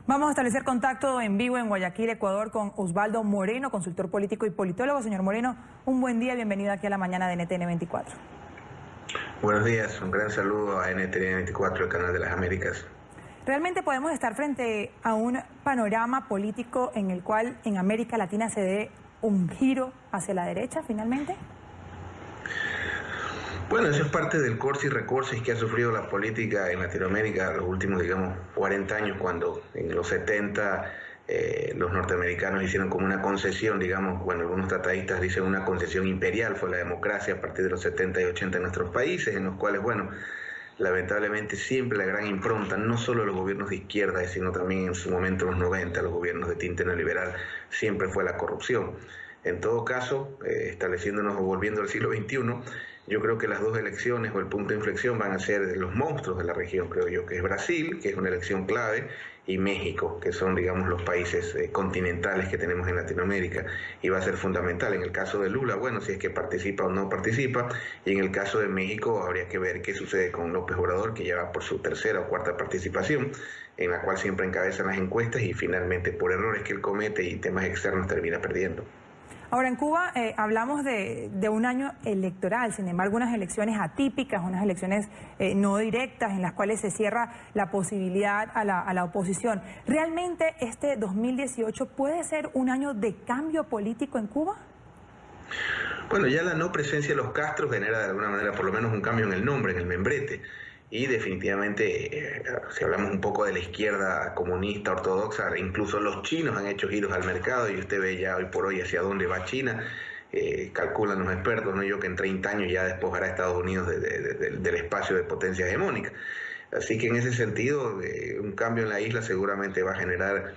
Vamos a establecer contacto en vivo en Guayaquil, Ecuador, con Osvaldo Moreno, consultor político y politólogo. Señor Moreno, un buen día, bienvenido aquí a la mañana de NTN 24. Buenos días, un gran saludo a NTN 24, el canal de las Américas. ¿Realmente podemos estar frente a un panorama político en el cual en América Latina se dé un giro hacia la derecha finalmente? Bueno, eso es parte del corsi y recorsis que ha sufrido la política en Latinoamérica los últimos, 40 años, cuando en los 70 los norteamericanos hicieron como una concesión, algunos tratadistas dicen una concesión imperial, fue la democracia a partir de los 70 y 80 en nuestros países, en los cuales, lamentablemente siempre la gran impronta, no solo los gobiernos de izquierda, sino también en su momento en los 90, los gobiernos de tinte neoliberal, siempre fue la corrupción. En todo caso, estableciéndonos o volviendo al siglo XXI, yo creo que las dos elecciones o el punto de inflexión van a ser los monstruos de la región, creo yo, que es Brasil, que es una elección clave, y México, que son, los países continentales que tenemos en Latinoamérica, y va a ser fundamental. En el caso de Lula, si es que participa o no participa, y en el caso de México habría que ver qué sucede con López Obrador, que ya va por su tercera o cuarta participación, en la cual siempre encabezan las encuestas y finalmente por errores que él comete y temas externos termina perdiendo. Ahora, en Cuba hablamos de un año electoral, sin embargo, unas elecciones atípicas, unas elecciones no directas, en las cuales se cierra la posibilidad a la oposición. ¿Realmente este 2018 puede ser un año de cambio político en Cuba? Bueno, ya la no presencia de los Castro genera de alguna manera por lo menos un cambio en el nombre, en el membrete. Y definitivamente, si hablamos un poco de la izquierda comunista, ortodoxa, incluso los chinos han hecho giros al mercado y usted ve ya hoy por hoy hacia dónde va China. Calculan los expertos, no yo, que en 30 años ya despojará a Estados Unidos del espacio de potencia hegemónica. Así que en ese sentido, un cambio en la isla seguramente va a generar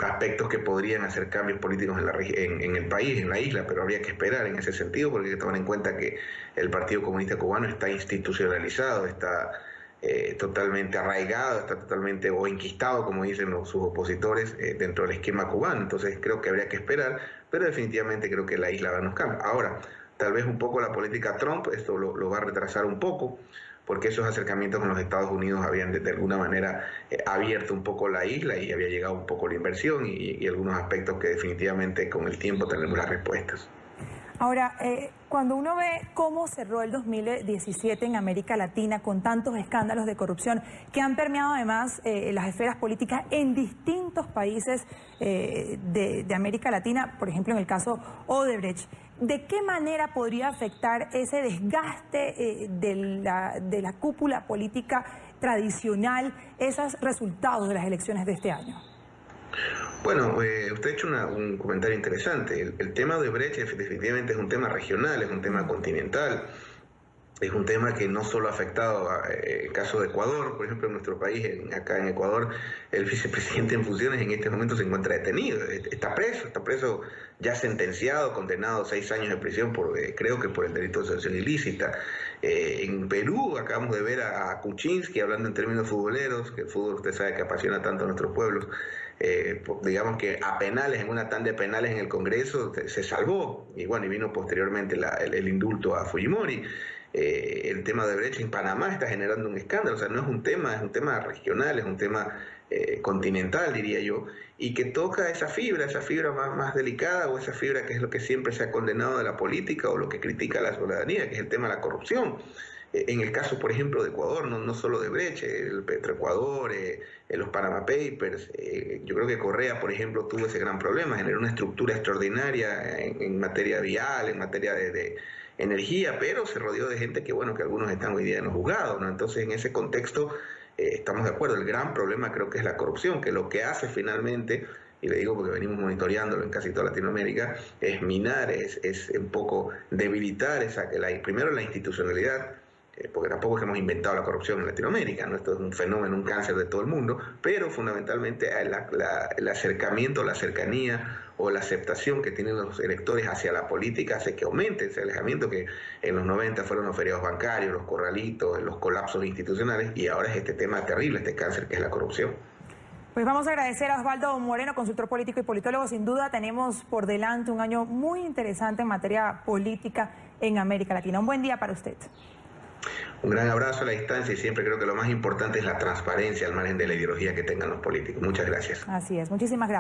aspectos que podrían hacer cambios políticos en el país, en la isla, pero habría que esperar en ese sentido porque hay que tomar en cuenta que el Partido Comunista Cubano está institucionalizado, está totalmente arraigado, está totalmente o enquistado, como dicen sus opositores, dentro del esquema cubano. Entonces creo que habría que esperar, pero definitivamente creo que la isla va a unos cambios. Ahora, tal vez un poco la política Trump, esto lo va a retrasar un poco, porque esos acercamientos con los Estados Unidos habían de alguna manera abierto un poco la isla y había llegado un poco la inversión y algunos aspectos que definitivamente con el tiempo tendremos las respuestas. Ahora, cuando uno ve cómo cerró el 2017 en América Latina con tantos escándalos de corrupción que han permeado además las esferas políticas en distintos países de América Latina, por ejemplo en el caso Odebrecht, ¿de qué manera podría afectar ese desgaste de la cúpula política tradicional esos resultados de las elecciones de este año? Bueno, usted ha hecho un comentario interesante. El tema de Brecht definitivamente es un tema regional, es un tema continental, es un tema que no solo ha afectado el caso de Ecuador, por ejemplo, en nuestro país, acá en Ecuador, el vicepresidente en funciones en este momento se encuentra detenido, está preso ya sentenciado, condenado a 6 años de prisión creo que por el delito de asociación ilícita. En Perú acabamos de ver a Kuczynski hablando en términos futboleros, que el fútbol usted sabe que apasiona tanto a nuestros pueblos. Digamos que a penales, en una tanda de penales en el Congreso, se salvó, y vino posteriormente el indulto a Fujimori. El tema de Brecht en Panamá está generando un escándalo, o sea, no es un tema regional, es un tema continental, diría yo, y que toca esa fibra más delicada, o esa fibra que es lo que siempre se ha condenado de la política o lo que critica la ciudadanía, que es el tema de la corrupción. En el caso, por ejemplo, de Ecuador, no solo de Brecht, el Petroecuador, los Panama Papers, yo creo que Correa, por ejemplo, tuvo ese gran problema, generó una estructura extraordinaria en materia vial, en materia de energía, pero se rodeó de gente que algunos están hoy día en los juzgados, ¿no? Entonces, en ese contexto, estamos de acuerdo, el gran problema creo que es la corrupción, que lo que hace finalmente, y le digo porque venimos monitoreándolo en casi toda Latinoamérica, es minar, es un poco debilitar primero la institucionalidad, porque tampoco es que hemos inventado la corrupción en Latinoamérica, ¿no? Esto es un fenómeno, un cáncer de todo el mundo, pero fundamentalmente el acercamiento, la cercanía o la aceptación que tienen los electores hacia la política hace que aumente ese alejamiento que en los 90 fueron los feriados bancarios, los corralitos, los colapsos institucionales, y ahora es este tema terrible, este cáncer que es la corrupción. Pues vamos a agradecer a Osvaldo Moreno, consultor político y politólogo. Sin duda tenemos por delante un año muy interesante en materia política en América Latina. Un buen día para usted. Un gran abrazo a la distancia y siempre creo que lo más importante es la transparencia al margen de la ideología que tengan los políticos. Muchas gracias. Así es, muchísimas gracias.